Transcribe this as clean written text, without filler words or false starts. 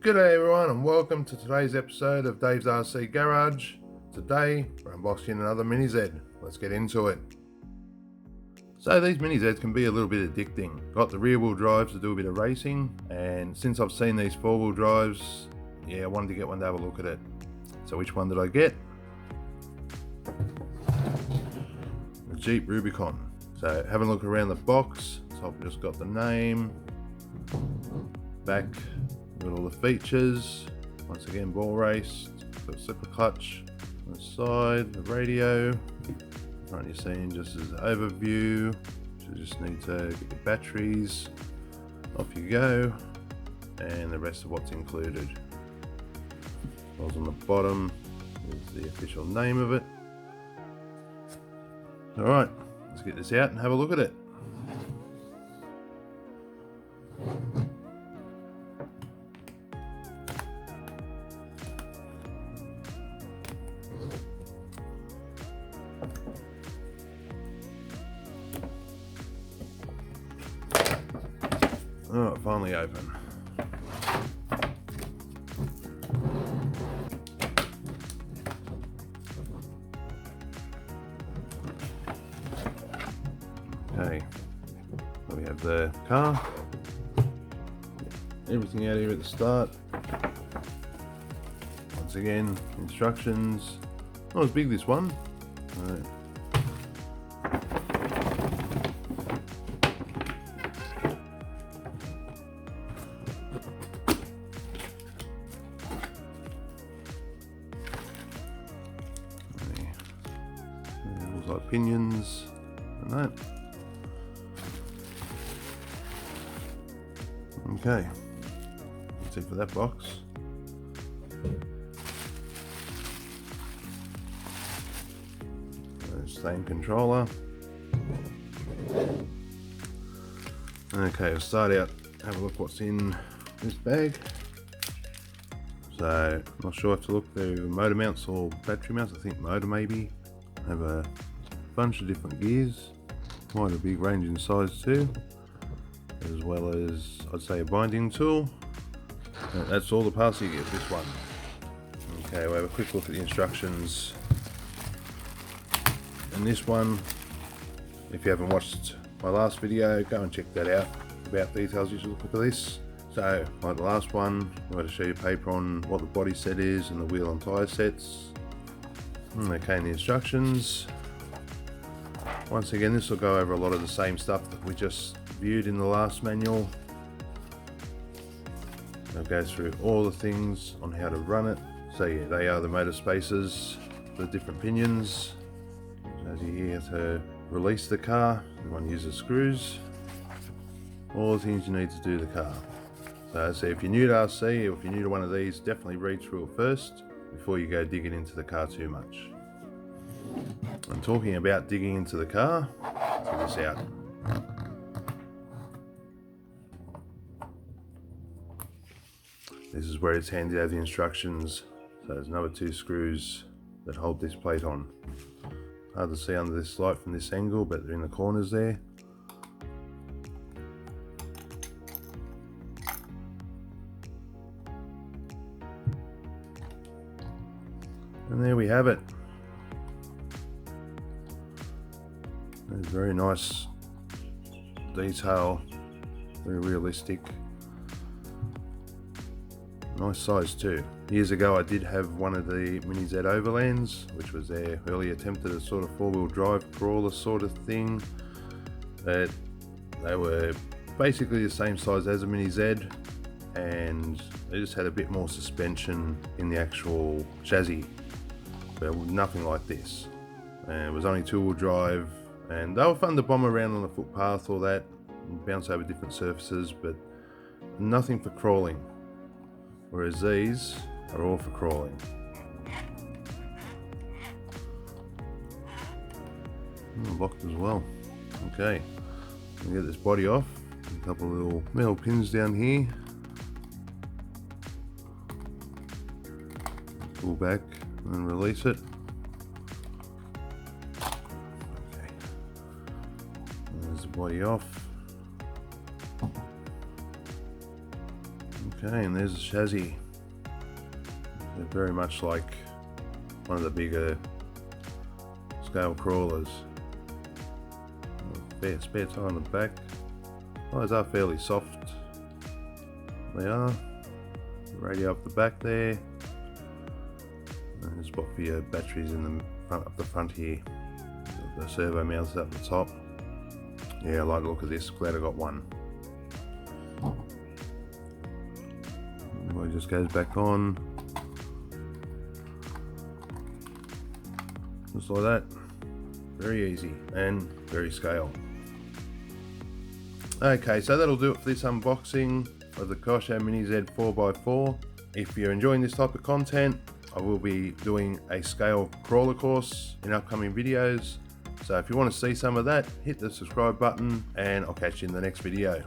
G'day everyone and welcome to today's episode of Dave's RC Garage. Today we're unboxing another Mini Z. Let's get into it. So these Mini Zs can be a little bit addicting. Got the rear wheel drives to do a bit of racing, and since I've seen these 4-wheel drives, I wanted to get one to have a look at it. So which one did I get? The Jeep Rubicon. So having a look around the box, top just got the name, back got all the features. Once again, ball race, got slipper clutch on the side, the radio. Front you're seeing just as an overview. So you just need to get your batteries. Off you go, and the rest of what's included. What's on the bottom is the official name of it. All right, let's get this out and have a look at it. Oh, finally open. Okay, so we have the car. Everything out here at the start. Once again, instructions. Not as big, this one. Like pinions and that. Okay, that's it for that box. Same controller. Okay, we'll start out, have a look what's in this bag. So, not sure if to look through motor mounts or battery mounts. I think motor maybe. Have a bunch of different gears, quite a big range in size too, as well as I'd say a binding tool. That's all the parts you get with this one. Okay, we'll have a quick look at the instructions. And this one, if you haven't watched my last video, go and check that out. About details, you should look at this. So, like the last one, I'm going to show you paper on what the body set is and the wheel and tyre sets. Okay, and the instructions. Once again, this will go over a lot of the same stuff that we just viewed in the last manual. It'll go through all the things on how to run it. So yeah, they are the motor spaces, the different pinions. As you hear, to release the car, everyone uses screws. All the things you need to do the car. So if you're new to RC, or if you're new to one of these, definitely read through it first before you go digging into the car too much. I'm talking about digging into the car. Let's get this out. This is where it's handed out the instructions. So there's another 2 screws that hold this plate on. Hard to see under this light from this angle, but they're in the corners there. And there we have it. There's very nice detail, very realistic. Nice size too. Years ago I did have one of the Mini Z Overlands, which was their early attempt at a sort of 4-wheel drive crawler sort of thing. But they were basically the same size as a Mini Z, and they just had a bit more suspension in the actual chassis. But nothing like this. And it was only 2-wheel drive, and they were fun to bomb around on the footpath or that, and bounce over different surfaces, but nothing for crawling. Whereas these are all for crawling. Locked as well. Okay, I'll get this body off. A couple of little metal pins down here. Pull back and release it. Okay, there's the body off. Okay, and there's the chassis. They're very much like one of the bigger scale crawlers. Fair spare tire on the back. Tires are fairly soft. They are. Radio up the back there. And there's spot for your batteries in the front, up the front here. The servo mounts up the top. Yeah, I like the look of this. Glad I got one. It just goes back on. Just like that. Very easy and very scale. Okay, so that'll do it for this unboxing of the Kyosho Mini Z 4x4. If you're enjoying this type of content, I will be doing a scale crawler course in upcoming videos. So if you want to see some of that, hit the subscribe button and I'll catch you in the next video.